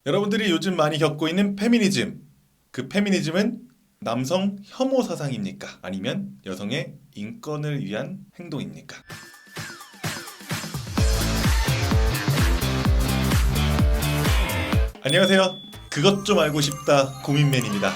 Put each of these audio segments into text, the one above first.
여러분들이 요즘 많이 겪고 있는 페미니즘. 그 페미니즘은 남성 혐오 사상입니까? 아니면 여성의 인권을 위한 행동입니까? 안녕하세요. 그것 좀 알고 싶다 고민맨입니다.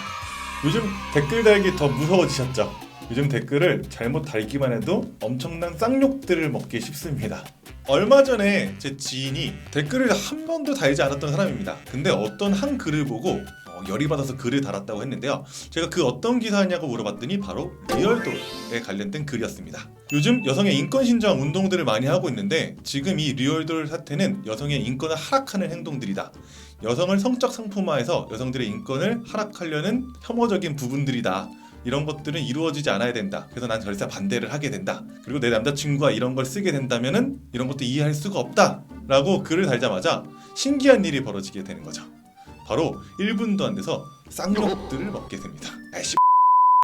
요즘 댓글 달기 더 무서워지셨죠? 요즘 댓글을 잘못 달기만 해도 엄청난 쌍욕들을 먹기 쉽습니다. 얼마 전에 제 지인이 댓글을 한 번도 달지 않았던 사람입니다. 근데 어떤 한 글을 보고 열이 받아서 글을 달았다고 했는데요. 제가 그 어떤 기사냐고 물어봤더니 바로 리얼돌에 관련된 글이었습니다. 요즘 여성의 인권 신장 운동들을 많이 하고 있는데 지금 이 리얼돌 사태는 여성의 인권을 하락하는 행동들이다. 여성을 성적 상품화해서 여성들의 인권을 하락하려는 혐오적인 부분들이다. 이런 것들은 이루어지지 않아야 된다. 그래서 난 절대 반대를 하게 된다. 그리고 내 남자친구가 이런 걸 쓰게 된다면은 이런 것도 이해할 수가 없다. 라고 글을 달자마자 신기한 일이 벌어지게 되는 거죠. 바로 1분도 안 돼서 쌍욕들을 먹게 됩니다. 아이씨.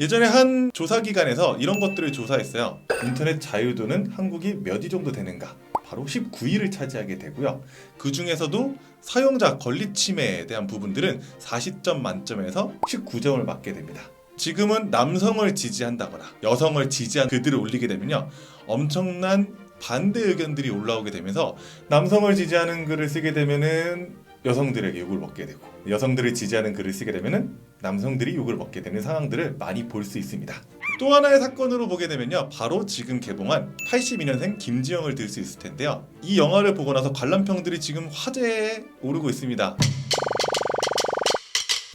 예전에 한 조사기관에서 이런 것들을 조사했어요. 인터넷 자유도는 한국이 몇 위 정도 되는가? 바로 19위를 차지하게 되고요. 그 중에서도 사용자 권리 침해에 대한 부분들은 40점 만점에서 19점을 받게 됩니다. 지금은 남성을 지지한다거나 여성을 지지한 글들을 올리게 되면요, 엄청난 반대 의견들이 올라오게 되면서 남성을 지지하는 글을 쓰게 되면은 여성들에게 욕을 먹게 되고, 여성들을 지지하는 글을 쓰게 되면은 남성들이 욕을 먹게 되는 상황들을 많이 볼 수 있습니다. 또 하나의 사건으로 보게 되면요, 바로 지금 개봉한 82년생 김지영을 들 수 있을 텐데요. 이 영화를 보고 나서 관람평들이 지금 화제에 오르고 있습니다.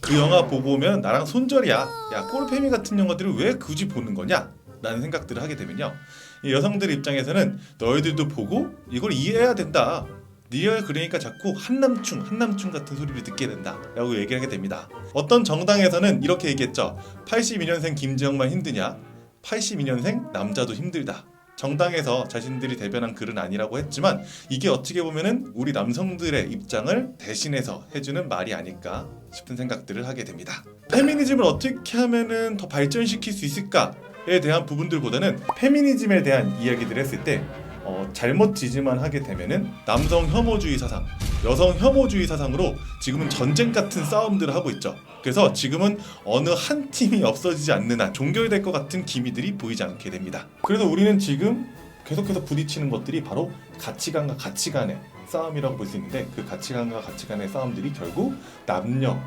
그 영화 보고 오면 나랑 손절이야. 야, 꼴페미 같은 영화들을 왜 굳이 보는 거냐? 라는 생각들을 하게 되면요, 이 여성들 입장에서는 너희들도 보고 이걸 이해해야 된다. 니가 그러니까 자꾸 한남충 같은 소리를 듣게 된다 라고 얘기하게 됩니다. 어떤 정당에서는 이렇게 얘기했죠. 82년생 김지영만 힘드냐? 82년생 남자도 힘들다. 정당에서 자신들이 대변한 글은 아니라고 했지만 이게 어떻게 보면은 우리 남성들의 입장을 대신해서 해주는 말이 아닐까 싶은 생각들을 하게 됩니다. 페미니즘을 어떻게 하면은 더 발전시킬 수 있을까에 대한 부분들보다는 페미니즘에 대한 이야기들을 했을 때 잘못 지지만 하게 되면은 남성 혐오주의 사상, 여성 혐오주의 사상으로 지금은 전쟁 같은 싸움들을 하고 있죠. 그래서 지금은 어느 한 팀이 없어지지 않는 한 종결될 것 같은 기미들이 보이지 않게 됩니다. 그래서 우리는 지금 계속해서 부딪히는 것들이 바로 가치관과 가치관의 싸움이라고 볼 수 있는데, 그 가치관과 가치관의 싸움들이 결국 남녀,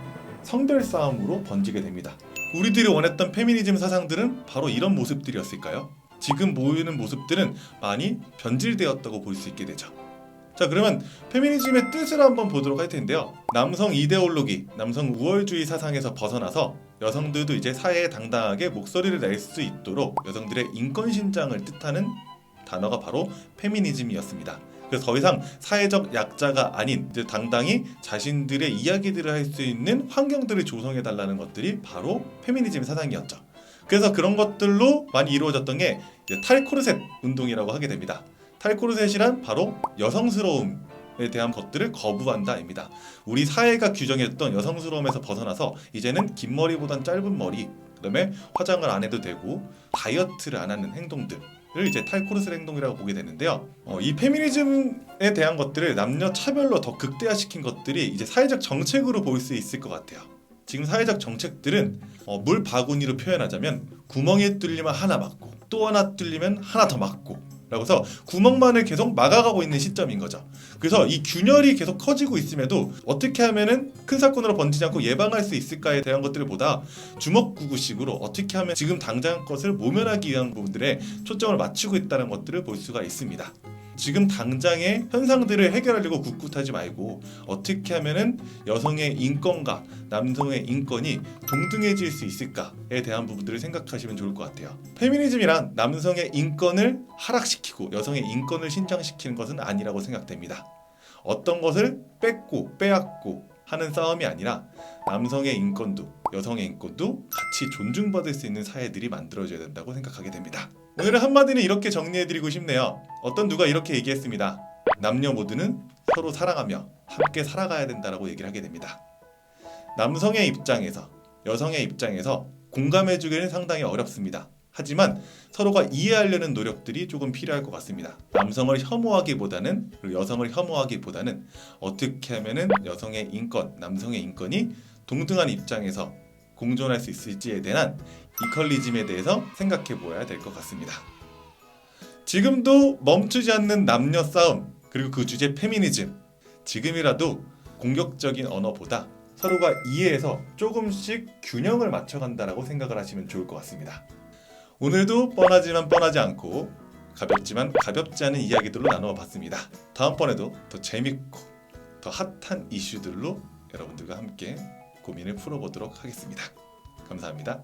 성별 싸움으로 번지게 됩니다. 우리들이 원했던 페미니즘 사상들은 바로 이런 모습들이었을까요? 지금 보이는 모습들은 많이 변질되었다고 볼 수 있게 되죠. 자, 그러면 페미니즘의 뜻을 한번 보도록 할 텐데요. 남성 이데올로기, 남성 우월주의 사상에서 벗어나서 여성들도 이제 사회에 당당하게 목소리를 낼 수 있도록 여성들의 인권 신장을 뜻하는 단어가 바로 페미니즘이었습니다. 그래서 더 이상 사회적 약자가 아닌 이제 당당히 자신들의 이야기들을 할 수 있는 환경들을 조성해 달라는 것들이 바로 페미니즘 사상이었죠. 그래서 그런 것들로 많이 이루어졌던 게 탈코르셋 운동이라고 하게 됩니다. 탈코르셋이란 바로 여성스러움에 대한 것들을 거부한다입니다. 우리 사회가 규정했던 여성스러움에서 벗어나서 이제는 긴 머리보단 짧은 머리, 그다음에 화장을 안 해도 되고 다이어트를 안 하는 행동들을 이제 탈코르셋 행동이라고 보게 되는데요. 이 페미니즘에 대한 것들을 남녀 차별로 더 극대화시킨 것들이 이제 사회적 정책으로 볼 수 있을 것 같아요. 지금 사회적 정책들은 물 바구니로 표현하자면 구멍에 뚫리면 하나 막고 또 하나 뚫리면 하나 더 막고 라고 해서 구멍만을 계속 막아가고 있는 시점인 거죠. 그래서 이 균열이 계속 커지고 있음에도 어떻게 하면은 큰 사건으로 번지지 않고 예방할 수 있을까에 대한 것들을 보다 주먹구구식으로 어떻게 하면 지금 당장 것을 모면하기 위한 부분들에 초점을 맞추고 있다는 것들을 볼 수가 있습니다. 지금 당장의 현상들을 해결하려고 굳굳하지 말고 어떻게 하면은 여성의 인권과 남성의 인권이 동등해질 수 있을까에 대한 부분들을 생각하시면 좋을 것 같아요. 페미니즘이란 남성의 인권을 하락시키고 여성의 인권을 신장시키는 것은 아니라고 생각됩니다. 어떤 것을 뺏고 빼앗고 하는 싸움이 아니라 남성의 인권도 여성의 인권도 같이 존중받을 수 있는 사회들이 만들어져야 된다고 생각하게 됩니다. 오늘은 한마디는 이렇게 정리해드리고 싶네요. 어떤 누가 이렇게 얘기했습니다. 남녀 모두는 서로 사랑하며 함께 살아가야 된다라고 얘기를 하게 됩니다. 남성의 입장에서 여성의 입장에서 공감해주기는 상당히 어렵습니다. 하지만 서로가 이해하려는 노력들이 조금 필요할 것 같습니다. 남성을 혐오하기보다는, 그리고 여성을 혐오하기보다는 어떻게 하면은 여성의 인권, 남성의 인권이 동등한 입장에서 공존할 수 있을지에 대한 이퀄리즘에 대해서 생각해 보아야 될 것 같습니다. 지금도 멈추지 않는 남녀 싸움, 그리고 그 주제 페미니즘, 지금이라도 공격적인 언어보다 서로가 이해해서 조금씩 균형을 맞춰간다라고 생각을 하시면 좋을 것 같습니다. 오늘도 뻔하지만 뻔하지 않고 가볍지만 가볍지 않은 이야기들로 나누어 봤습니다. 다음번에도 더 재밌고 더 핫한 이슈들로 여러분들과 함께 고민을 풀어보도록 하겠습니다. 감사합니다.